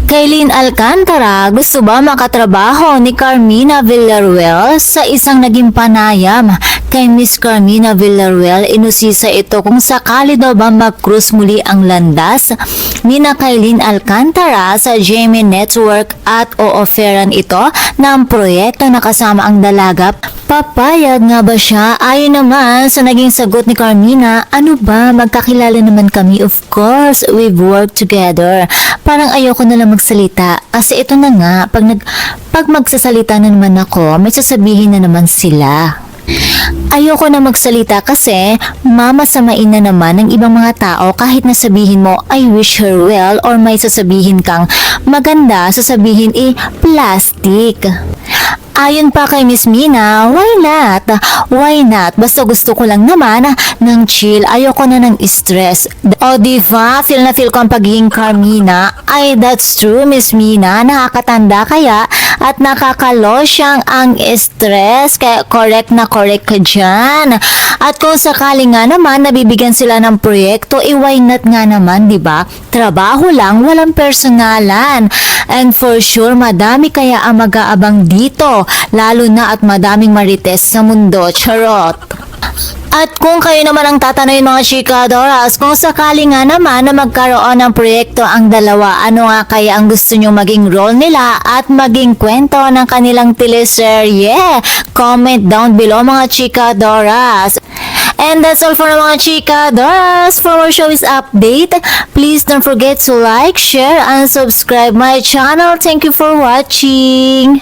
Kaylin Alcantara, gusto ba makatrabaho ni Carmina Villarreal? Sa isang naging panayam kay Miss Carmina Villarreal, inusisa ito kung sakali daw ba mag-cruise muli ang landas ni na Kaylin Alcantara sa GMA Network at o-offeran ito ng proyekto na kasama ang dalaga. Papayag nga ba siya? Ayon naman sa naging sagot ni Carmina, ano ba, magkakilala naman kami, of course, we've worked together. Parang ayoko na lang magsalita kasi ito na nga, pag magsasalita na naman ako, may sasabihin na naman sila. Ayoko na magsalita kasi mamasamain na naman ng ibang mga tao kahit na sabihin mo I wish her well or may sasabihin kang maganda, sasabihin plastic. Ayon pa kay Miss Mina, why not? Why not? Basta gusto ko lang naman ng chill. Ayoko na ng stress. O diba, feel na feel ko ang pagiging Carmina. Ay, that's true, Miss Mina. Nakakatanda kaya at nakakalosyang ang stress. Kaya correct na correct ka dyan. At kung sakali nga naman nabibigyan sila ng proyekto, why not nga naman, diba? Trabaho lang, walang personalan. And for sure, madami kaya ang mag-aabang dito. Lalo na at madaming marites sa mundo. Charot! At kung kayo naman ang tatanungin mga chikadoras, kung sakali nga naman na magkaroon ng proyekto ang dalawa, ano nga kaya ang gusto nyo maging role nila at maging kwento ng kanilang teleserye? Comment down below mga chikadoras. And that's all for mga chikadoras. For more showbiz update, please don't forget to like, share, and subscribe my channel. Thank you for watching.